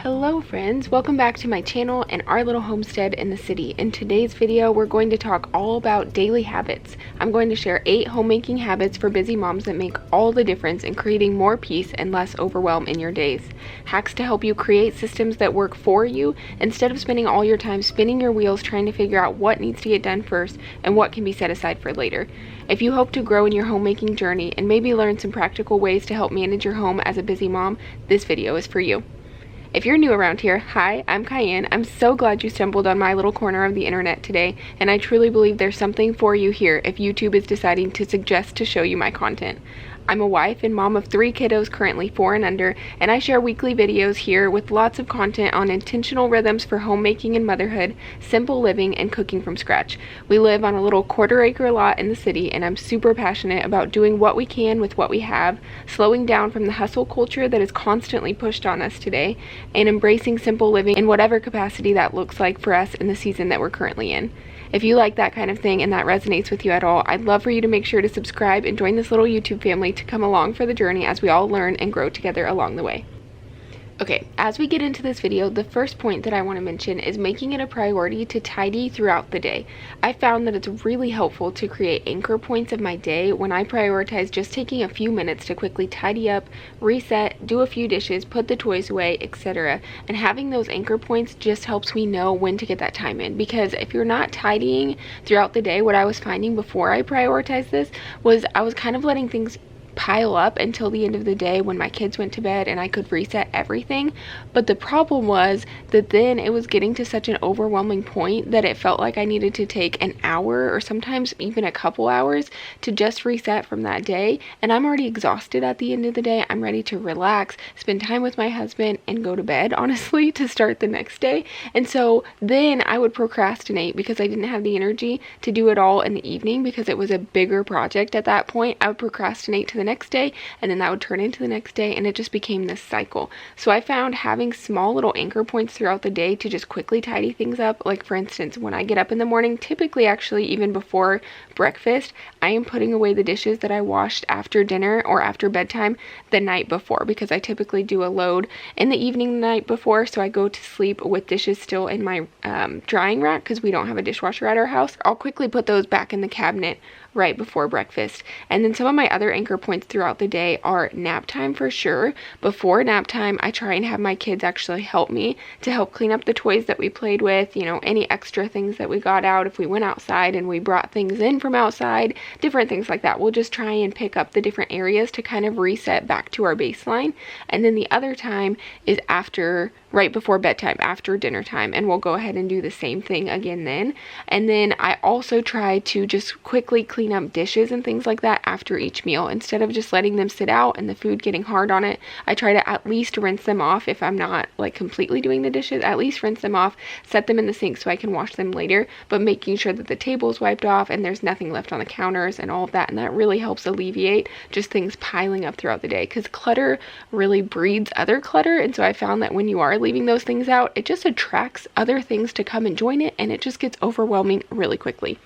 Hello friends, welcome back to my channel and our little homestead in the city. In today's video, we're going to talk all about daily habits. I'm going to share 8 homemaking habits for busy moms that make all the difference in creating more peace and less overwhelm in your days. Hacks to help you create systems that work for you instead of spending all your time spinning your wheels trying to figure out what needs to get done first and what can be set aside for later. If you hope to grow in your homemaking journey and maybe learn some practical ways to help manage your home as a busy mom, this video is for you. If you're new around here, hi, I'm KyAnn. I'm so glad you stumbled on my little corner of the internet today, and I truly believe there's something for you here if YouTube is deciding to suggest to show you my content. I'm a wife and mom of 3 kiddos, currently 4 and under, and I share weekly videos here with lots of content on intentional rhythms for homemaking and motherhood, simple living, and cooking from scratch. We live on a little 1/4-acre lot in the city, and I'm super passionate about doing what we can with what we have, slowing down from the hustle culture that is constantly pushed on us today, and embracing simple living in whatever capacity that looks like for us in the season that we're currently in. If you like that kind of thing and that resonates with you at all, I'd love for you to make sure to subscribe and join this little YouTube family to come along for the journey as we all learn and grow together along the way. Okay, as we get into this video, the first point that I want to mention is making it a priority to tidy throughout the day. I found that it's really helpful to create anchor points of my day when I prioritize just taking a few minutes to quickly tidy up, reset, do a few dishes, put the toys away, etc. And having those anchor points just helps me know when to get that time in, because if you're not tidying throughout the day, what I was finding before I prioritized this was I was kind of letting things pile up until the end of the day when my kids went to bed and I could reset everything. But the problem was that then it was getting to such an overwhelming point that it felt like I needed to take an hour or sometimes even a couple hours to just reset from that day, and I'm already exhausted at the end of the day. I'm ready to relax, spend time with my husband, and go to bed, honestly, to start the next day. And so then I would procrastinate because I didn't have the energy to do it all in the evening because it was a bigger project at that point. I would procrastinate to the next day, and then that would turn into the next day, and it just became this cycle. So I found having small little anchor points throughout the day to just quickly tidy things up. Like, for instance, when I get up in the morning, typically actually even before breakfast, I am putting away the dishes that I washed after dinner or after bedtime the night before, because I typically do a load in the evening the night before, so I go to sleep with dishes still in my drying rack because we don't have a dishwasher at our house. I'll quickly put those back in the cabinet right before breakfast. And then some of my other anchor points throughout the day are nap time for sure. Before nap time, I try and have my kids actually help me to help clean up the toys that we played with, you know, any extra things that we got out if we went outside and we brought things in from outside, different things like that. We'll just try and pick up the different areas to kind of reset back to our baseline. And then the other time is right before bedtime, after dinner time, and we'll go ahead and do the same thing again then. And then I also try to just quickly clean up dishes and things like that after each meal. Instead of just letting them sit out and the food getting hard on it, I try to at least rinse them off. If I'm not like completely doing the dishes, at least rinse them off, set them in the sink so I can wash them later, but making sure that the table's wiped off and there's nothing left on the counters and all of that. And that really helps alleviate just things piling up throughout the day, because clutter really breeds other clutter. And so I found that when you are leaving those things out, it just attracts other things to come and join it, and it just gets overwhelming really quickly.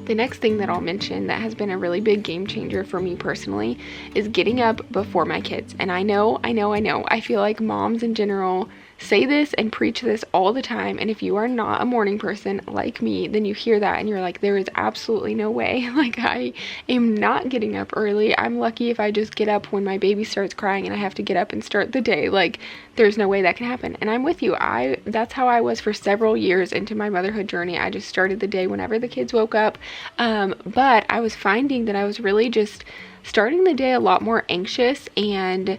The next thing that I'll mention that has been a really big game changer for me personally is getting up before my kids. And I know, I feel like moms in general say this and preach this all the time, and if you are not a morning person like me, then you hear that and you're like, there is absolutely no way. Like, I am not getting up early. I'm lucky if I just get up when my baby starts crying and I have to get up and start the day. Like, there's no way that can happen. And I'm with you. That's how I was for several years into my motherhood journey. I just started the day whenever the kids woke up. But I was finding that I was really just starting the day a lot more anxious and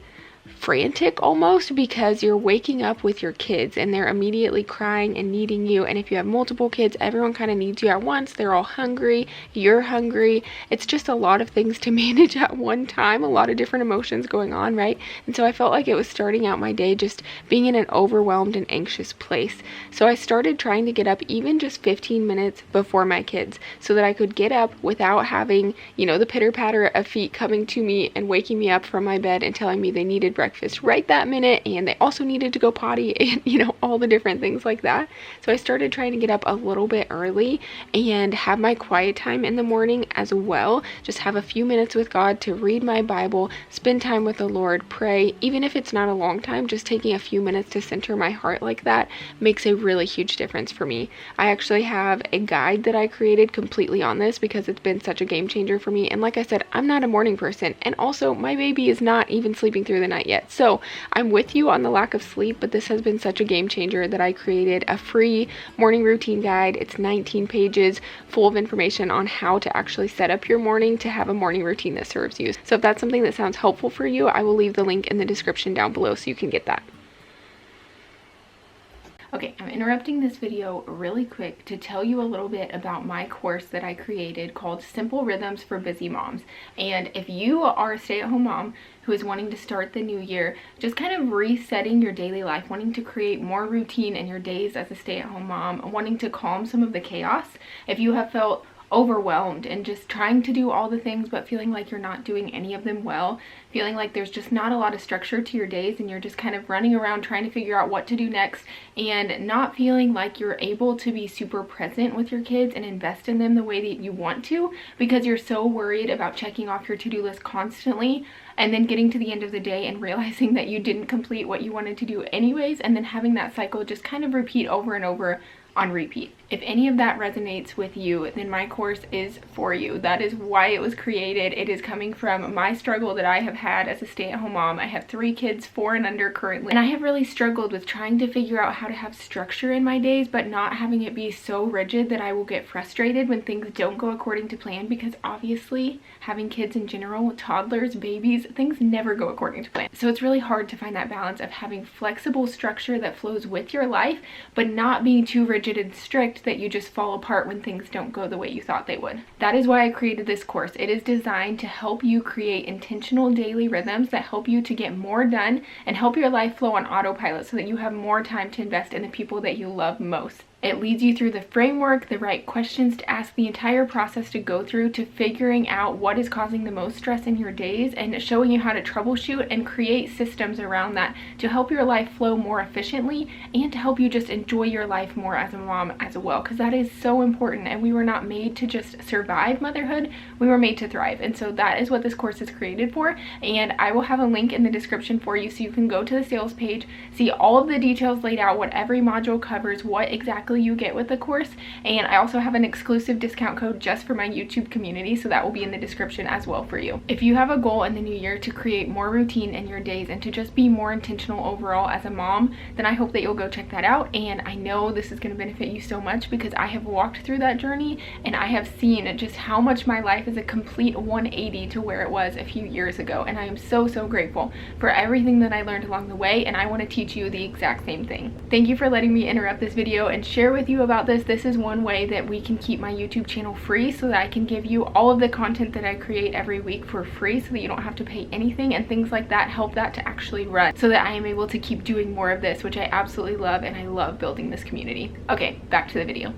frantic almost, because you're waking up with your kids and they're immediately crying and needing you. And if you have multiple kids, everyone kind of needs you at once. They're all hungry, you're hungry. It's just a lot of things to manage at one time, a lot of different emotions going on, right? And so I felt like it was starting out my day just being in an overwhelmed and anxious place. So I started trying to get up even just 15 minutes before my kids so that I could get up without having, you know, the pitter patter of feet coming to me and waking me up from my bed and telling me they needed breakfast breakfast right that minute, and they also needed to go potty, and you know, all the different things like that. So I started trying to get up a little bit early and have my quiet time in the morning as well. Just have a few minutes with God to read my Bible, spend time with the Lord, pray. Even if it's not a long time, just taking a few minutes to center my heart like that makes a really huge difference for me. I actually have a guide that I created completely on this because it's been such a game changer for me. And like I said, I'm not a morning person, and also my baby is not even sleeping through the night yet. So I'm with you on the lack of sleep, but this has been such a game changer that I created a free morning routine guide. It's 19 pages full of information on how to actually set up your morning to have a morning routine that serves you. So if that's something that sounds helpful for you, I will leave the link in the description down below so you can get that. Okay, I'm interrupting this video really quick to tell you a little bit about my course that I created called Simple Rhythms for Busy Moms. And if you are a stay-at-home mom who is wanting to start the new year, just kind of resetting your daily life, wanting to create more routine in your days as a stay-at-home mom, wanting to calm some of the chaos, if you have felt overwhelmed and just trying to do all the things but feeling like you're not doing any of them well, feeling like there's just not a lot of structure to your days and you're just kind of running around trying to figure out what to do next, and not feeling like you're able to be super present with your kids and invest in them the way that you want to because you're so worried about checking off your to-do list constantly and then getting to the end of the day and realizing that you didn't complete what you wanted to do anyways, and then having that cycle just kind of repeat over and over on repeat. If any of that resonates with you, then my course is for you. That is why it was created. It is coming from my struggle that I have had as a stay-at-home mom. I have 3 kids, 4 and under currently, and I have really struggled with trying to figure out how to have structure in my days, but not having it be so rigid that I will get frustrated when things don't go according to plan, because obviously having kids in general, toddlers, babies, things never go according to plan. So it's really hard to find that balance of having flexible structure that flows with your life, but not being too rigid and strict that you just fall apart when things don't go the way you thought they would. That is why I created this course. It is designed to help you create intentional daily rhythms that help you to get more done and help your life flow on autopilot so that you have more time to invest in the people that you love most. It leads you through the framework, the right questions to ask, the entire process to go through to figuring out what is causing the most stress in your days, and showing you how to troubleshoot and create systems around that to help your life flow more efficiently and to help you just enjoy your life more as a mom as well, because that is so important. And we were not made to just survive motherhood, we were made to thrive. And so that is what this course is created for, and I will have a link in the description for you so you can go to the sales page, see all of the details laid out, what every module covers, what exactly you get with the course. And I also have an exclusive discount code just for my YouTube community, so that will be in the description as well for you. If you have a goal in the new year to create more routine in your days and to just be more intentional overall as a mom, then I hope that you'll go check that out. And I know this is going to benefit you so much because I have walked through that journey and I have seen just how much my life is a complete 180 to where it was a few years ago, and I am so grateful for everything that I learned along the way, and I want to teach you the exact same thing. Thank you for letting me interrupt this video and share with you about this. This is one way that we can keep my YouTube channel free so that I can give you all of the content that I create every week for free so that you don't have to pay anything, and things like that help that to actually run so that I am able to keep doing more of this, which I absolutely love, and I love building this community. Okay, back to the video.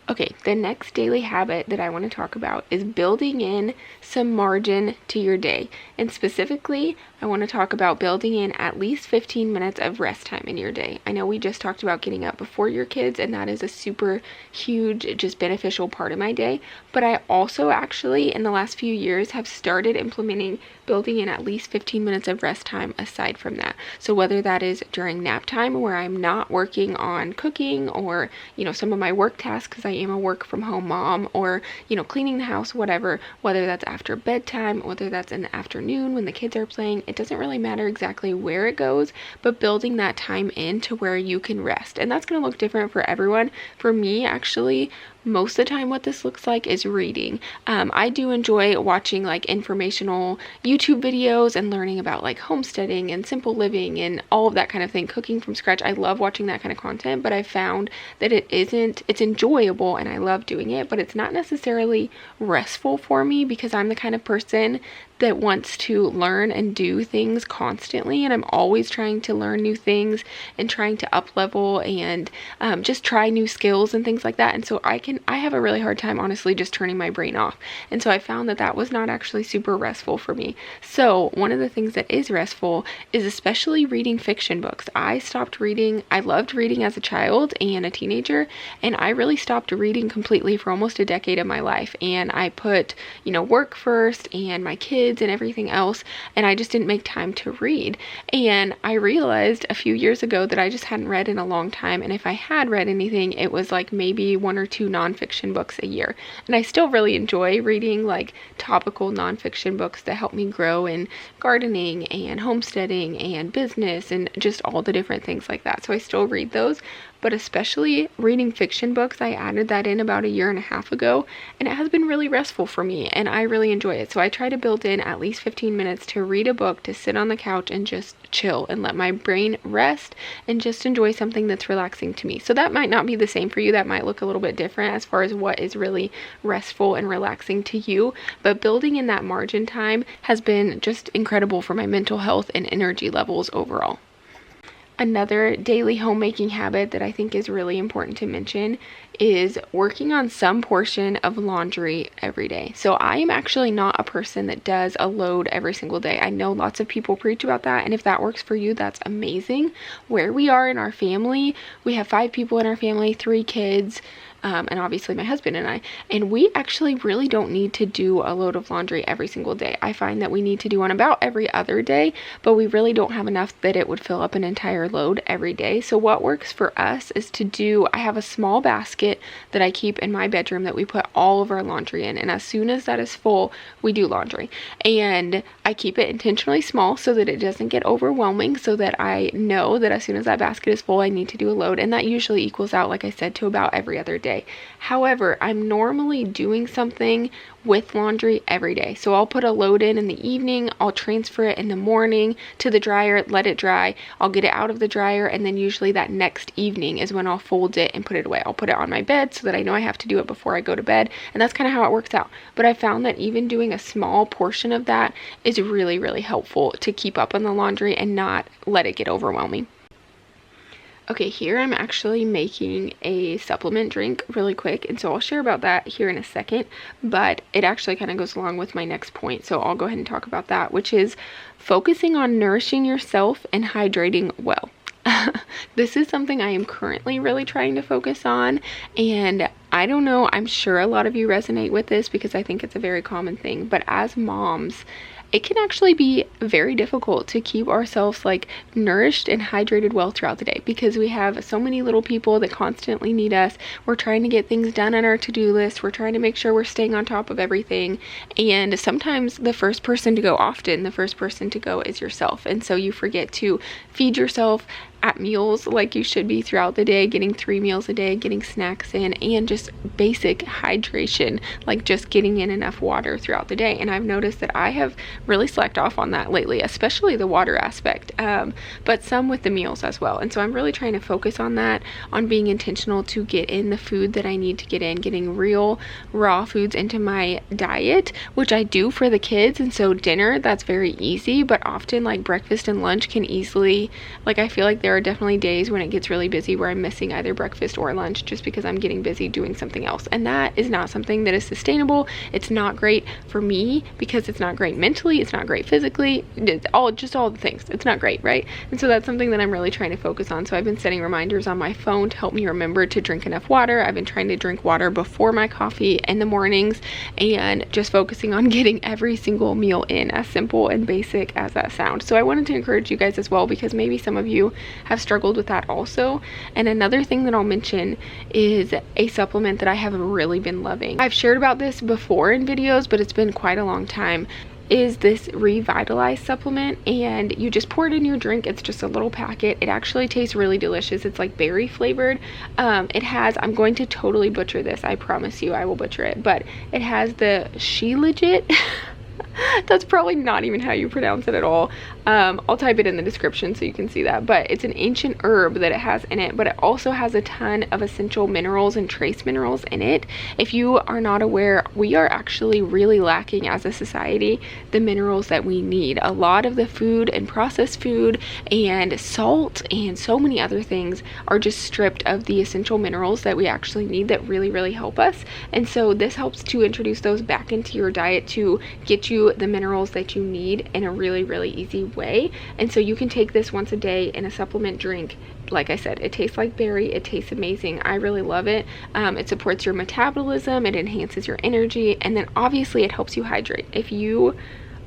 Okay, the next daily habit that I want to talk about is building in some margin to your day. And specifically, I want to talk about building in at least 15 minutes of rest time in your day. I know we just talked about getting up before your kids, and that is a super huge, just beneficial part of my day. But I also actually, in the last few years, have started implementing building in at least 15 minutes of rest time aside from that. So whether that is during nap time where I'm not working on cooking or, you know, some of my work tasks because I am a work from home mom, or, you know, cleaning the house, whatever, whether that's after bedtime, whether that's in the afternoon when the kids are playing, it doesn't really matter exactly where it goes, but building that time in to where you can rest. And that's going to look different for everyone. For me, actually, most of the time what this looks like is reading. I do enjoy watching like informational YouTube videos and learning about like homesteading and simple living and all of that kind of thing, cooking from scratch. I love watching that kind of content, but I found that it's enjoyable and I love doing it, but it's not necessarily restful for me because I'm the kind of person that wants to learn and do things constantly, and I'm always trying to learn new things and trying to up level and just try new skills and things like that. And so I can I have a really hard time honestly just turning my brain off. And so I found that that was not actually super restful for me. So one of the things that is restful is especially reading fiction books. I stopped reading. I loved reading as a child and a teenager, and I really stopped reading completely for almost a decade of my life. And I put, work first and my kids and everything else, and I just didn't make time to read. And I realized a few years ago that I just hadn't read in a long time, and if I had read anything, it was like maybe 1 or 2 nonfiction books a year. And I still really enjoy reading like topical nonfiction books that help me grow in gardening and homesteading and business and just all the different things like that. So I still read those, but especially reading fiction books, I added that in about 1.5 years ago, and it has been really restful for me, and I really enjoy it. So I try to build in at least 15 minutes to read a book, to sit on the couch and just chill and let my brain rest and just enjoy something that's relaxing to me. So that might not be the same for you. That might look a little bit different as far as what is really restful and relaxing to you, but building in that margin time has been just incredible for my mental health and energy levels overall. Another daily homemaking habit that I think is really important to mention is working on some portion of laundry every day. So I am actually not a person that does a load every single day. I know lots of people preach about that, and if that works for you, that's amazing. Where we are in our family, we have 5 people in our family, 3 kids, and obviously my husband and I, and we actually really don't need to do a load of laundry every single day. I find that we need to do one about every other day, but we really don't have enough that it would fill up an entire load every day. So what works for us is to do, I have a small basket that I keep in my bedroom that we put all of our laundry in, and as soon as that is full, we do laundry. And I keep it intentionally small so that it doesn't get overwhelming, so that I know that as soon as that basket is full, I need to do a load, and that usually equals out, like I said, to about every other day. However, I'm normally doing something with laundry every day. So I'll put a load in the evening, I'll transfer it in the morning to the dryer, let it dry, I'll get it out of the dryer, and then usually that next evening is when I'll fold it and put it away. I'll put it on my bed so that I know I have to do it before I go to bed, and that's kind of how it works out. But I found that even doing a small portion of that is really, really helpful to keep up on the laundry and not let it get overwhelming. Okay, here I'm actually making a supplement drink really quick, and so I'll share about that here in a second, but it actually kind of goes along with my next point, so I'll go ahead and talk about that, which is focusing on nourishing yourself and hydrating well. This is something I am currently really trying to focus on, and I don't know, I'm sure a lot of you resonate with this because I think it's a very common thing, but as moms, it can actually be very difficult to keep ourselves like nourished and hydrated well throughout the day because we have so many little people that constantly need us. We're trying to get things done on our to-do list. We're trying to make sure we're staying on top of everything. And sometimes the first person to go is yourself. And so you forget to feed yourself at meals like you should be throughout the day, getting 3 meals a day, getting snacks in, and just basic hydration, like just getting in enough water throughout the day. And I've noticed that I have really slacked off on that lately, especially the water aspect, but some with the meals as well. And so I'm really trying to focus on that, on being intentional to get in the food that I need to get in, getting real raw foods into my diet, which I do for the kids. And so dinner, that's very easy, but often like breakfast and lunch can easily, like I feel like there are definitely days when it gets really busy where I'm missing either breakfast or lunch just because I'm getting busy doing something else. And that is not something that is sustainable. It's not great for me because it's not great mentally, it's not great physically, it's all the things. It's not great, right? And so that's something that I'm really trying to focus on. So I've been setting reminders on my phone to help me remember to drink enough water. I've been trying to drink water before my coffee in the mornings and just focusing on getting every single meal in, as simple and basic as that sounds. So I wanted to encourage you guys as well because maybe some of you have struggled with that also. And another thing that I'll mention is a supplement that I have really been loving. I've shared about this before in videos, but it's been quite a long time, is this Revitalize supplement, and you just pour it in your drink. It's just a little packet. It actually tastes really delicious. It's like berry flavored. It has, I'm going to totally butcher this, I promise you I will butcher it, but it has the She Legit That's probably not even how you pronounce it at all. I'll type it in the description so you can see that. But it's an ancient herb that it has in it, but it also has a ton of essential minerals and trace minerals in it. If you are not aware, we are actually really lacking as a society the minerals that we need. A lot of the food and processed food and salt and so many other things are just stripped of the essential minerals that we actually need that really help us. And so this helps to introduce those back into your diet to get you the minerals that you need in a really easy way. And so you can take this once a day in a supplement drink. Like I said, it tastes like berry. It tastes amazing. I really love it. It supports your metabolism, it enhances your energy, and then obviously it helps you hydrate. If you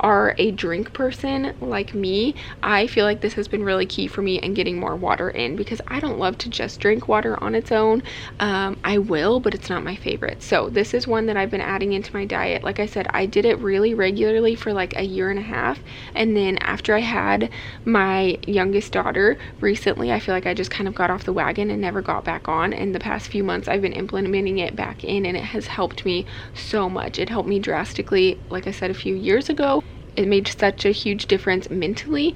are a drink person like me, I feel like this has been really key for me in getting more water in, because I don't love to just drink water on its own. I will, but it's not my favorite. So this is one that I've been adding into my diet. Like I said, I did it really regularly for like a year and a half, and then after I had my youngest daughter recently, I feel like I just kind of got off the wagon and never got back on. And the past few months I've been implementing it back in, and it has helped me so much. It helped me drastically, like I said, a few years ago. It made such a huge difference mentally,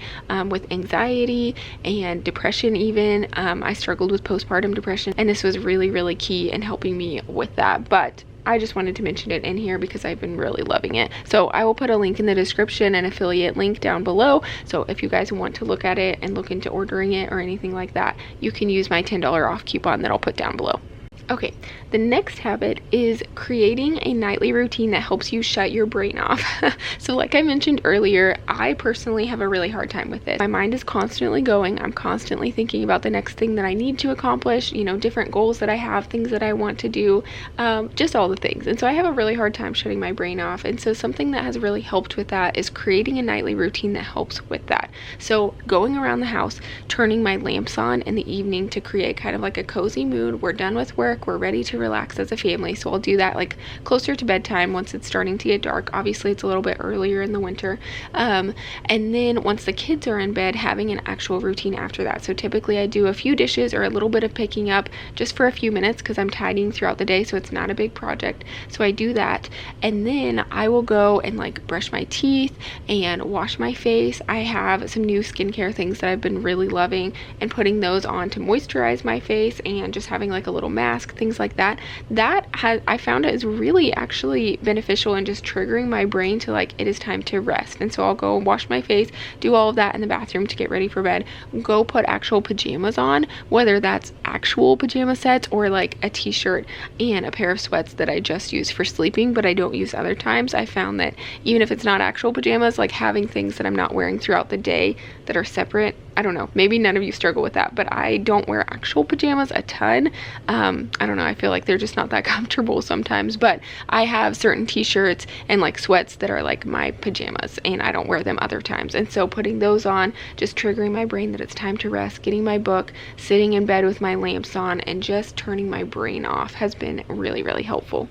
with anxiety and depression even. I struggled with postpartum depression, and this was really key in helping me with that. But I just wanted to mention it in here because I've been really loving it. So I will put a link in the description, an affiliate link down below. So if you guys want to look at it and look into ordering it or anything like that, you can use my $10 off coupon that I'll put down below. Okay, the next habit is creating a nightly routine that helps you shut your brain off. So like I mentioned earlier, I personally have a really hard time with it. My mind is constantly going. I'm constantly thinking about the next thing that I need to accomplish, you know, different goals that I have, things that I want to do, just all the things. And so I have a really hard time shutting my brain off. And so something that has really helped with that is creating a nightly routine that helps with that. So going around the house, turning my lamps on in the evening to create kind of like a cozy mood. We're done with work. We're ready to relax as a family. So I'll do that like closer to bedtime once it's starting to get dark. Obviously it's a little bit earlier in the winter. And then once the kids are in bed, having an actual routine after that. So typically I do a few dishes or a little bit of picking up just for a few minutes because I'm tidying throughout the day. So it's not a big project. So I do that. And then I will go and like brush my teeth and wash my face. I have some new skincare things that I've been really loving and putting those on to moisturize my face, and just having like a little mask, things like that. I found it is really actually beneficial in just triggering my brain to like, it is time to rest. And so I'll go and wash my face, do all of that in the bathroom to get ready for bed, go put actual pajamas on, whether that's actual pajama sets or like a t-shirt and a pair of sweats that I just use for sleeping but I don't use other times. I found that even if it's not actual pajamas, like having things that I'm not wearing throughout the day that are separate, I don't know, maybe none of you struggle with that, but I don't wear actual pajamas a ton. I don't know, I feel like they're just not that comfortable sometimes, but I have certain t-shirts and like sweats that are like my pajamas and I don't wear them other times. And so putting those on, just triggering my brain that it's time to rest, getting my book, sitting in bed with my lamps on, and just turning my brain off has been really helpful.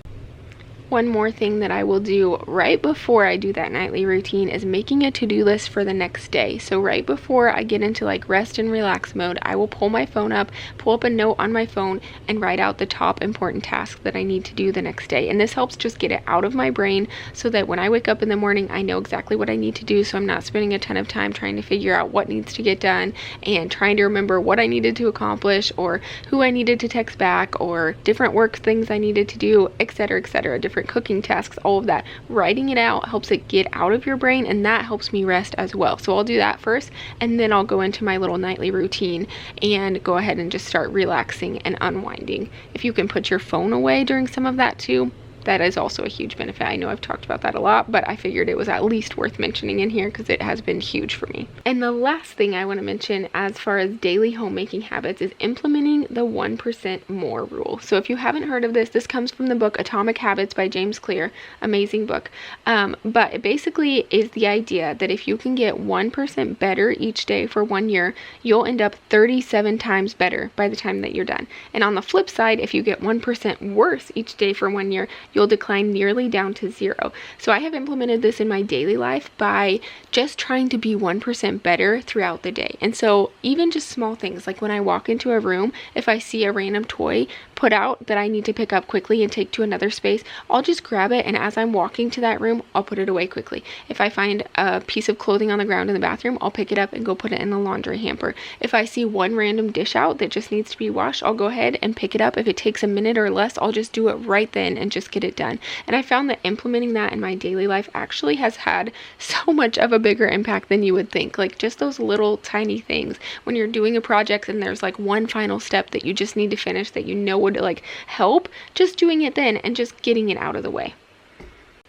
One more thing that I will do right before I do that nightly routine is making a to-do list for the next day. So right before I get into like rest and relax mode, I will pull my phone up, pull up a note on my phone, and write out the top important tasks that I need to do the next day. And this helps just get it out of my brain so that when I wake up in the morning, I know exactly what I need to do. So I'm not spending a ton of time trying to figure out what needs to get done and trying to remember what I needed to accomplish or who I needed to text back or different work things I needed to do, etc., different cooking tasks, all of that. Writing it out helps it get out of your brain, and that helps me rest as well. So I'll do that first, and then I'll go into my little nightly routine and go ahead and just start relaxing and unwinding. If you can put your phone away during some of that too, that is also a huge benefit. I know I've talked about that a lot, but I figured it was at least worth mentioning in here because it has been huge for me. And the last thing I want to mention as far as daily homemaking habits is implementing the 1% more rule. So if you haven't heard of this, this comes from the book Atomic Habits by James Clear. Amazing book. But it basically is the idea that if you can get 1% better each day for 1 year, you'll end up 37 times better by the time that you're done. And on the flip side, if you get 1% worse each day for 1 year, you'll decline nearly down to 0. So I have implemented this in my daily life by just trying to be 1% better throughout the day. And so even just small things like when I walk into a room, if I see a random toy put out that I need to pick up quickly and take to another space, I'll just grab it, and as I'm walking to that room, I'll put it away quickly. If I find a piece of clothing on the ground in the bathroom, I'll pick it up and go put it in the laundry hamper. If I see one random dish out that just needs to be washed, I'll go ahead and pick it up. If it takes a minute or less, I'll just do it right then and just get it done. And I found that implementing that in my daily life actually has had so much of a bigger impact than you would think. Like just those little tiny things when you're doing a project and there's like one final step that you just need to finish that you know would like help, just doing it then and just getting it out of the way.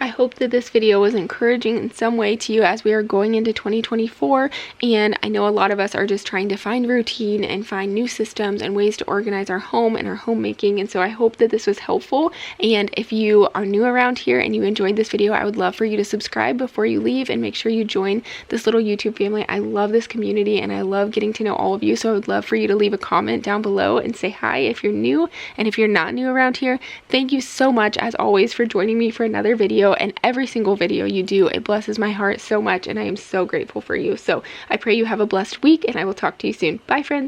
I hope that this video was encouraging in some way to you as we are going into 2024, and I know a lot of us are just trying to find routine and find new systems and ways to organize our home and our homemaking, and so I hope that this was helpful. And if you are new around here and you enjoyed this video, I would love for you to subscribe before you leave and make sure you join this little YouTube family. I love this community and I love getting to know all of you, so I would love for you to leave a comment down below and say hi if you're new, and if you're not new around here, thank you so much as always for joining me for another video. And every single video you do, it blesses my heart so much, and I am so grateful for you. So I pray you have a blessed week, and I will talk to you soon. Bye, friends.